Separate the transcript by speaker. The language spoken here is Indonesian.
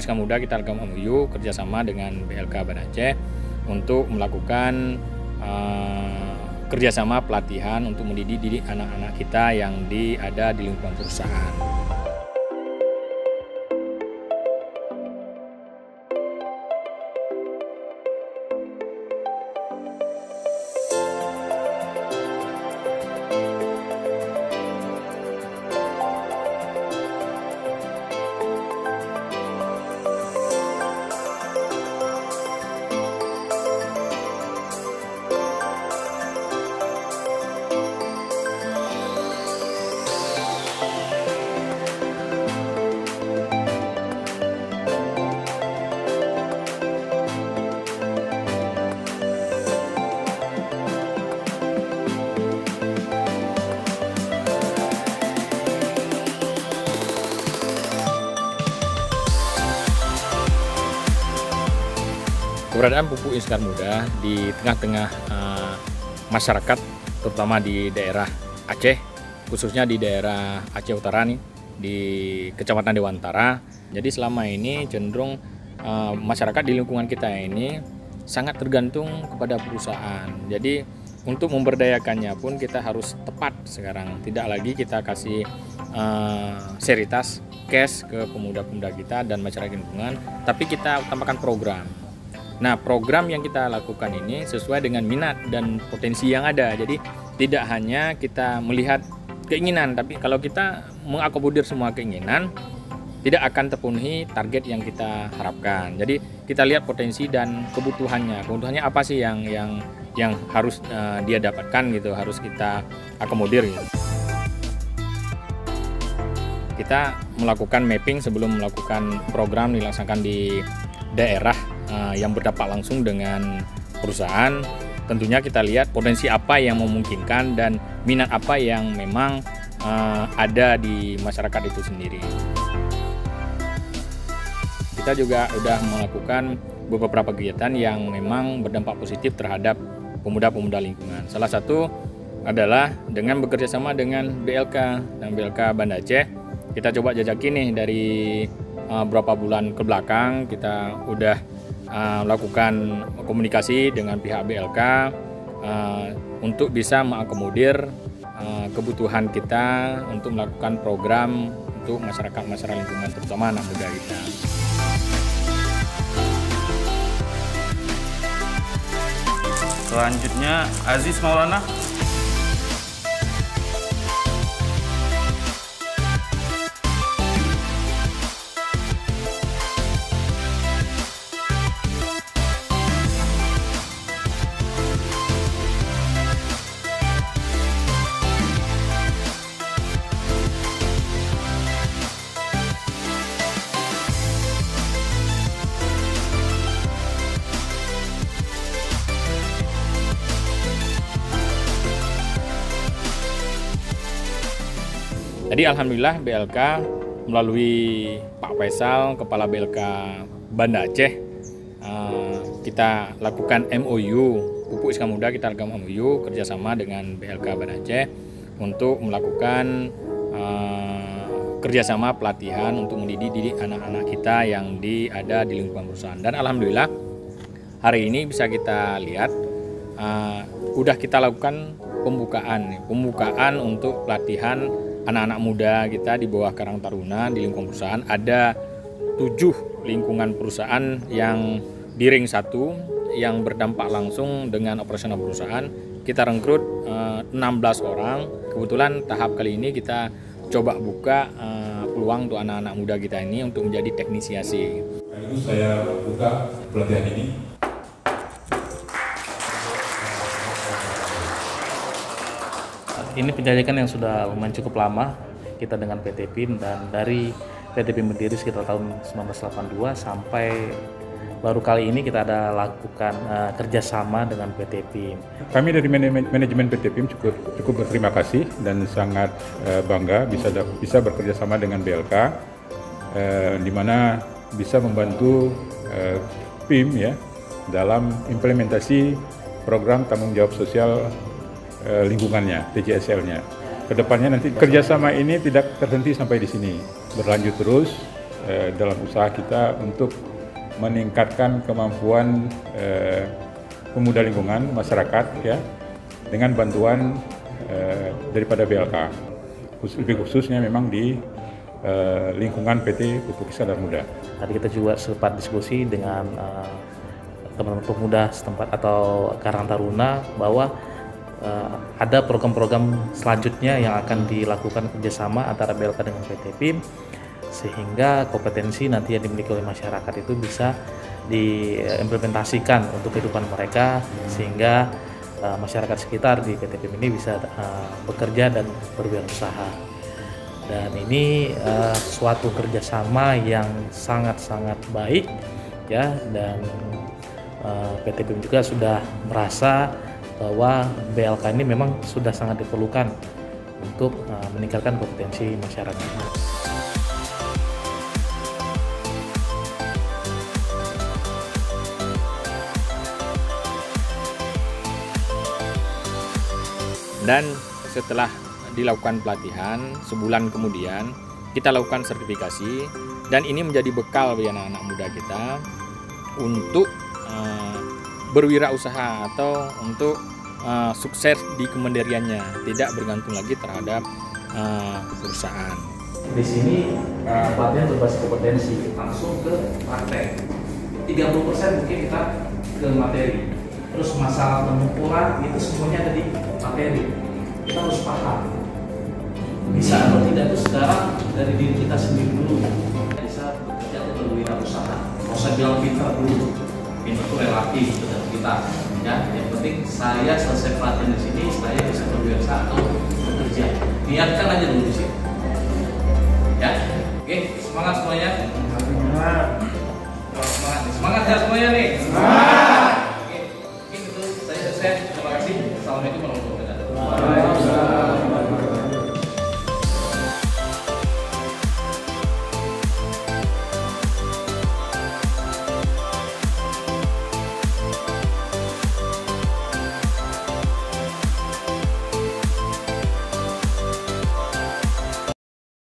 Speaker 1: Pupuk Islam Muda kita lakukan MOU kerjasama dengan BLK Banda Aceh untuk melakukan kerjasama pelatihan untuk mendidik anak-anak kita yang ada di lingkungan perusahaan. Keberadaan Pupuk Islam Muda di tengah-tengah masyarakat, terutama di daerah Aceh, khususnya di daerah Aceh Utara nih, di Kecamatan Dewantara. Jadi selama ini cenderung masyarakat di lingkungan kita ini sangat tergantung kepada perusahaan. Jadi untuk memberdayakannya pun kita harus tepat sekarang. Tidak lagi kita kasih seritas cash ke pemuda-pemuda kita dan masyarakat lingkungan, tapi kita utamakan program. Nah, program yang kita lakukan ini sesuai dengan minat dan potensi yang ada. Jadi tidak hanya kita melihat keinginan, tapi kalau kita mengakomodir semua keinginan, tidak akan terpenuhi target yang kita harapkan. Jadi kita lihat potensi dan kebutuhannya. Kebutuhannya apa sih yang harus dia dapatkan gitu, harus kita akomodir gitu. Kita melakukan mapping sebelum melakukan program dilaksanakan di daerah yang berdampak langsung dengan perusahaan. Tentunya kita lihat potensi apa yang memungkinkan dan minat apa yang memang ada di masyarakat itu sendiri. Kita juga sudah melakukan beberapa kegiatan yang memang berdampak positif terhadap pemuda-pemuda lingkungan. Salah satu adalah dengan bekerja sama dengan BLK dan BLK Banda Aceh. Kita coba jajaki nih dari beberapa bulan ke belakang, kita udah melakukan komunikasi dengan pihak BLK untuk bisa mengakomodir kebutuhan kita untuk melakukan program untuk masyarakat lingkungan, terutama anak muda kita.
Speaker 2: Selanjutnya Aziz Maulana.
Speaker 1: Jadi alhamdulillah BLK melalui Pak Faisal, Kepala BLK Banda Aceh, kita lakukan MOU, Pupuk Islam Muda kita lakukan MOU kerjasama dengan BLK Banda Aceh untuk melakukan kerjasama pelatihan untuk mendidik anak-anak kita yang ada di lingkungan perusahaan. Dan alhamdulillah hari ini bisa kita lihat udah kita lakukan pembukaan untuk pelatihan anak-anak muda kita di bawah Karang Taruna di lingkungan perusahaan. Ada 7 lingkungan perusahaan yang di ring 1 yang berdampak langsung dengan operasional perusahaan. Kita rekrut 16 orang. Kebetulan tahap kali ini kita coba buka peluang untuk anak-anak muda kita ini untuk menjadi teknisiasi.
Speaker 3: Itu saya buka pelatihan ini.
Speaker 4: Ini penjajakan yang sudah lumayan cukup lama kita dengan PT PIM, dan dari PT PIM berdiri sekitar tahun 1982 sampai baru kali ini kita ada lakukan kerjasama dengan PT PIM.
Speaker 3: Kami dari manajemen PT PIM cukup berterima kasih dan sangat bangga bisa bekerja sama dengan BLK, di mana bisa membantu PIM ya dalam implementasi program tanggung jawab sosial lingkungannya, TJSL-nya. Kedepannya nanti kerjasama ini tidak terhenti sampai di sini, berlanjut terus dalam usaha kita untuk meningkatkan kemampuan pemuda lingkungan masyarakat ya dengan bantuan daripada BLK, lebih khususnya memang di lingkungan PT Pupuk Iskandar Muda.
Speaker 4: Tadi kita juga sempat diskusi dengan teman-teman pemuda setempat atau Karang Taruna bahwa ada program-program selanjutnya yang akan dilakukan kerjasama antara BLK dengan PT PIM, sehingga kompetensi nanti yang dimiliki oleh masyarakat itu bisa diimplementasikan untuk kehidupan mereka, sehingga masyarakat sekitar di PT PIM ini bisa bekerja dan berwirausaha. Dan ini suatu kerjasama yang sangat-sangat baik ya, dan PT PIM juga sudah merasa bahwa BLK ini memang sudah sangat diperlukan untuk meningkatkan kompetensi masyarakat.
Speaker 1: Dan setelah dilakukan pelatihan, sebulan kemudian kita lakukan sertifikasi, dan ini menjadi bekal bagi anak-anak muda kita untuk berwirausaha atau untuk sukses di kemandiriannya, tidak bergantung lagi terhadap perusahaan.
Speaker 4: Di sini pelatihan berbasis kompetensi langsung ke praktek. 30% mungkin kita ke materi. Terus masalah pengukuran itu semuanya ada di materi. Kita harus paham. Bisa atau tidak itu sekarang dari diri kita sendiri dulu. Bisa bekerja atau berwirausaha. Mau saya bilang pintar dulu. Pintar itu relatif dengan kita. Ya, yang penting saya selesai pelatihan di sini, saya bisa berwirausaha atau bekerja. Niatkan aja dulu di sini. Ya, oke, semangat semuanya. Semangat ya semuanya nih. Semangat. Oke, mungkin itu saya selesai. Terima kasih. Assalamualaikum warahmatullahi wabarakatuh.